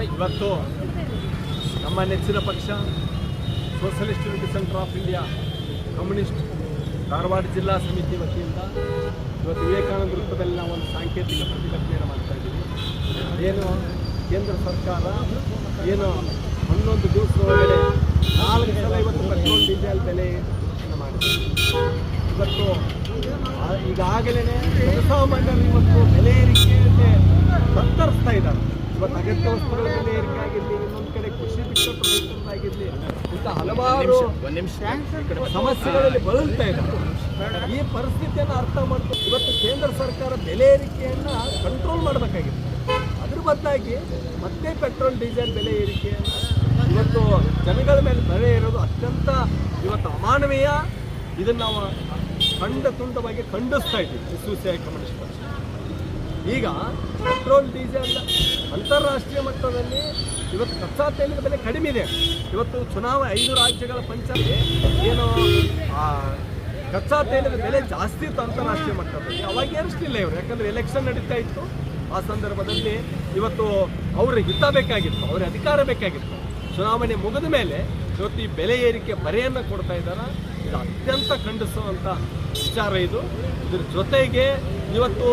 ಇವತ್ತು ನಮ್ಮ ನೆಚ್ಚಿನ ಪಕ್ಷ socialist unity centre of India communist Dharwad ಜಿಲ್ಲಾ ಸಮಿತಿ ವತಿಯಿಂದ ಇವತ್ತು ವಿವೇಕಾನಂದ ವೃತ್ತದಲ್ಲಿ ನಾವು ಒಂದು ಸಾಂಕೇತಿಕ ಪ್ರತಿಭಟನೆಯನ್ನು ಮಾಡ್ತಾ ಇದ್ದೀವಿ. ಏನು ಕೇಂದ್ರ ಸರ್ಕಾರ ಏನು 11 ದಿವಸದೊಳಗಡೆ 4 ಸಲ ಇವತ್ತು ಪೆಟ್ರೋಲ್ ಡೀಸೆಲ್ ಬೆಲೆಯನ್ನು ಮಾಡಿದೆ. ಇವತ್ತು ಈಗಾಗಲೇ ಜನಸಾಮಾನ್ಯರು ಇವತ್ತು ಬೆಲೆ ಏರಿಕೆಯನ್ನೇ ತತ್ತರಿಸ್ತಾ ಇದ್ದಾರೆ. ಇವತ್ತು ಅಗತ್ಯ ವಸ್ತುಗಳ ಬೆಲೆ ಏರಿಕೆ ಆಗಿರಲಿ, ಇನ್ನೊಂದು ಕಡೆ ಕೃಷಿ ಬಿಕ್ಕಟ್ಟು ರೈತರದಾಗಿರಲಿ, ಇಂಥ ಹಲವಾರು ಸಮಸ್ಯೆಗಳಲ್ಲಿ ಬಳಲ್ತಾ ಇದ್ದಾರೆ. ಈ ಪರಿಸ್ಥಿತಿಯನ್ನು ಅರ್ಥ ಮಾಡ್ಕೊಂಡು ಇವತ್ತು ಕೇಂದ್ರ ಸರ್ಕಾರ ಬೆಲೆ ಏರಿಕೆಯನ್ನು ಕಂಟ್ರೋಲ್ ಮಾಡಬೇಕಾಗಿದೆ. ಅದ್ರ ಬದಲಾಗಿ ಮತ್ತೆ ಪೆಟ್ರೋಲ್ ಡೀಸೆಲ್ ಬೆಲೆ ಏರಿಕೆಯನ್ನು ಇವತ್ತು ಜನಗಳ ಮೇಲೆ ಬೆಲೆ ಇರೋದು ಅತ್ಯಂತ ಇವತ್ತು ಅಮಾನವೀಯ. ಇದನ್ನು ನಾವು ತುಂಡವಾಗಿ ಖಂಡಿಸ್ತಾ ಇದ್ದೀವಿ ಸಿಪಿಐ ಕಮ್ಯುನಿಸ್ಟ್ ಪಕ್ಷ. ಈಗ ಪೆಟ್ರೋಲ್ ಡೀಸೆಲ್ ಅಂತಾರಾಷ್ಟ್ರೀಯ ಮಟ್ಟದಲ್ಲಿ ಇವತ್ತು ಕಚ್ಚಾ ತೈಲದ ಬೆಲೆ ಕಡಿಮೆ ಇದೆ. ಇವತ್ತು ಚುನಾವಣೆ 5 ರಾಜ್ಯಗಳ ಪಂಚಾಯತ್ ಏನು ಕಚ್ಚಾ ತೈಲದ ಬೆಲೆ ಜಾಸ್ತಿ ಇತ್ತು ಅಂತಾರಾಷ್ಟ್ರೀಯ ಮಟ್ಟದಲ್ಲಿ. ಅವಾಗ ಏರಿಸಲಿಲ್ಲ ಇವರು, ಯಾಕಂದರೆ ಎಲೆಕ್ಷನ್ ನಡೀತಾ ಇತ್ತು. ಆ ಸಂದರ್ಭದಲ್ಲಿ ಇವತ್ತು ಅವ್ರಿಗೆ ಹಿತ ಬೇಕಾಗಿತ್ತು, ಅವ್ರ ಅಧಿಕಾರ ಬೇಕಾಗಿತ್ತು. ಚುನಾವಣೆ ಮುಗಿದ ಮೇಲೆ ಇವತ್ತು ಈ ಬೆಲೆ ಏರಿಕೆ ಬರೆಯನ್ನು ಕೊಡ್ತಾ ಇದ್ದಾರೆ. ಇದು ಅತ್ಯಂತ ಖಂಡಿಸುವಂಥ ವಿಚಾರ ಇದು. ಇದ್ರ ಜೊತೆಗೆ ಇವತ್ತು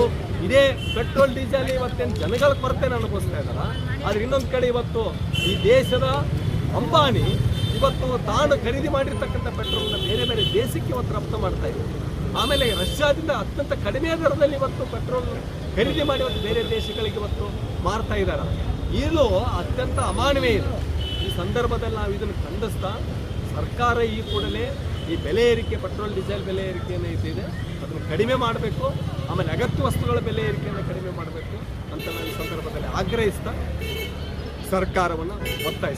ಇದೇ ಪೆಟ್ರೋಲ್ ಡೀಸೆಲ್ ಇವತ್ತೇನು ಜನಗಳ ಕೊರತೆನ ಅನುಭವಿಸ್ತಾ ಇದ್ದಾರೆ. ಆದರೆ ಇನ್ನೊಂದು ಕಡೆ ಇವತ್ತು ಈ ದೇಶದ ಅಂಬಾನಿ ಇವತ್ತು ತಾನು ಖರೀದಿ ಮಾಡಿರ್ತಕ್ಕಂಥ ಪೆಟ್ರೋಲ್ನ ಬೇರೆ ಬೇರೆ ದೇಶಕ್ಕೆ ಇವತ್ತು ರಫ್ತು ಮಾಡ್ತಾ ಇದೆ. ಆಮೇಲೆ ರಷ್ಯಾದಿಂದ ಅತ್ಯಂತ ಕಡಿಮೆ ದರದಲ್ಲಿ ಇವತ್ತು ಪೆಟ್ರೋಲ್ ಖರೀದಿ ಮಾಡಿ ಇವತ್ತು ಬೇರೆ ದೇಶಗಳಿಗೆ ಇವತ್ತು ಮಾರ್ತಾ ಇದ್ದಾರೆ. ಇದು ಅತ್ಯಂತ ಅಮಾನವೀಯ ಇದೆ. ಈ ಸಂದರ್ಭದಲ್ಲಿ ನಾವು ಇದನ್ನು ಖಂಡಿಸ್ತಾ ಸರ್ಕಾರ ಈ ಕೂಡಲೇ ಈ ಬೆಲೆ ಏರಿಕೆ, ಪೆಟ್ರೋಲ್ ಡೀಸೆಲ್ ಬೆಲೆ ಏರಿಕೆಯನ್ನು ಇದೆ ಅದನ್ನು ಕಡಿಮೆ ಮಾಡಬೇಕು. ಆಮೇಲೆ ಅಗತ್ಯ ವಸ್ತುಗಳ ಬೆಲೆ ಏರಿಕೆಯನ್ನು ಕಡಿಮೆ ಮಾಡಬೇಕು ಅಂತ ನಾನು ಈ ಸಂದರ್ಭದಲ್ಲಿ ಆಗ್ರಹಿಸ್ತಾ ಸರ್ಕಾರವನ್ನು ಒತ್ತಾಯಿಸ್ತೀನಿ.